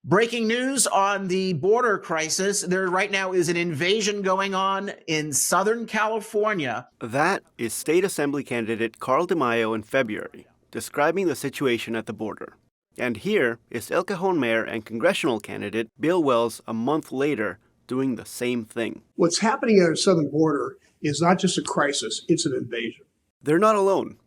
Breaking news on the border crisis. There right now is an invasion going on in Southern California. That is State Assembly candidate Carl DeMaio in February, describing the situation at the border. And here is El Cajon Mayor and congressional candidate Bill Wells a month later doing the same thing. What's happening at our southern border is not just a crisis, it's an invasion. They're not alone.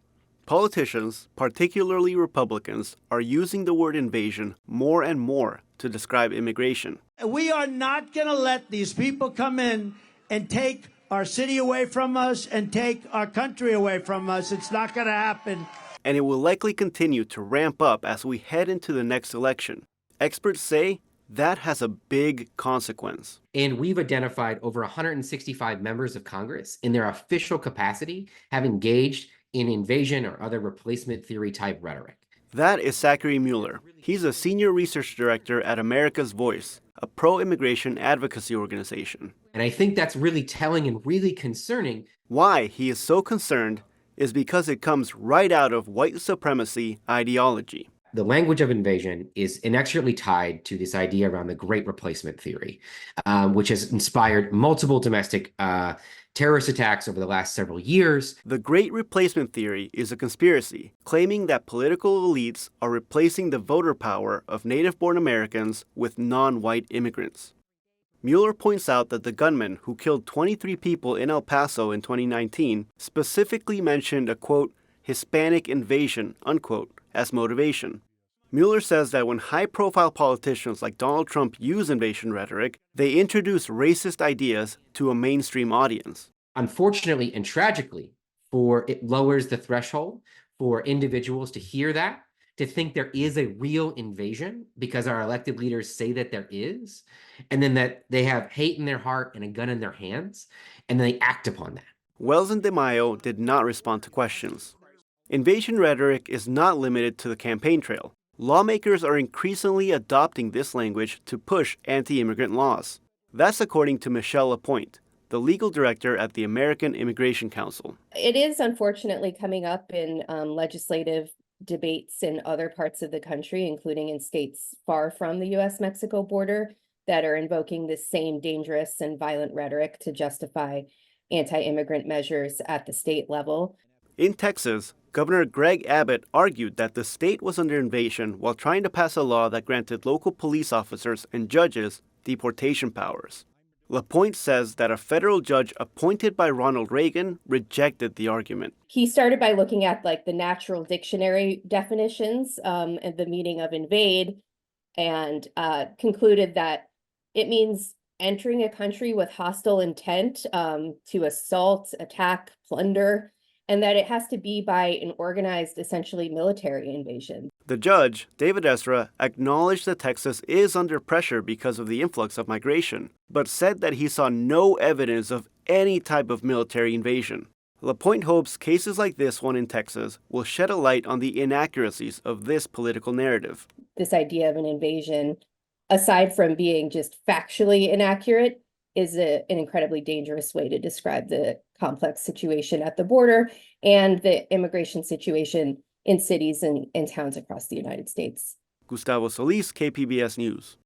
Politicians, particularly Republicans, are using the word invasion more and more to describe immigration. We are not going to let these people come in and take our city away from us and take our country away from us. It's not going to happen. And it will likely continue to ramp up as we head into the next election. Experts say that has a big consequence. And we've identified over 165 members of Congress in their official capacity have engaged in invasion or other replacement theory type rhetoric. That is Zachary Mueller. He's a senior research director at America's Voice, a pro-immigration advocacy organization. And I think that's really telling and really concerning. Why he is so concerned is because it comes right out of white supremacy ideology. The language of invasion is inexorably tied to this idea around the Great Replacement theory, which has inspired multiple domestic terrorist attacks over the last several years. The Great Replacement theory is a conspiracy claiming that political elites are replacing the voter power of native-born Americans with non-white immigrants. Mueller points out that the gunman who killed 23 people in El Paso in 2019 specifically mentioned a, quote, Hispanic invasion, unquote, as motivation. Mueller says that when high-profile politicians like Donald Trump use invasion rhetoric, they introduce racist ideas to a mainstream audience. Unfortunately and tragically, it lowers the threshold for individuals to hear that, to think there is a real invasion because our elected leaders say that there is, and then that they have hate in their heart and a gun in their hands, and then they act upon that. Wells and DeMaio did not respond to questions. Invasion rhetoric is not limited to the campaign trail. Lawmakers are increasingly adopting this language to push anti-immigrant laws. That's according to Michelle Lapointe, the legal director at the American Immigration Council. It is unfortunately coming up in legislative debates in other parts of the country, including in states far from the U.S.-Mexico border, that are invoking this same dangerous and violent rhetoric to justify anti-immigrant measures at the state level. In Texas, Governor Greg Abbott argued that the state was under invasion while trying to pass a law that granted local police officers and judges deportation powers. Lapointe says that a federal judge appointed by Ronald Reagan rejected the argument. He started by looking at the natural dictionary definitions and the meaning of invade, and concluded that it means entering a country with hostile intent to assault, attack, plunder, and that it has to be by an organized, essentially military invasion. The judge, David Ezra, acknowledged that Texas is under pressure because of the influx of migration, but said that he saw no evidence of any type of military invasion. Lapointe hopes cases like this one in Texas will shed a light on the inaccuracies of this political narrative. This idea of an invasion, aside from being just factually inaccurate, is an incredibly dangerous way to describe the complex situation at the border and the immigration situation in cities and towns across the United States. Gustavo Solis, KPBS News.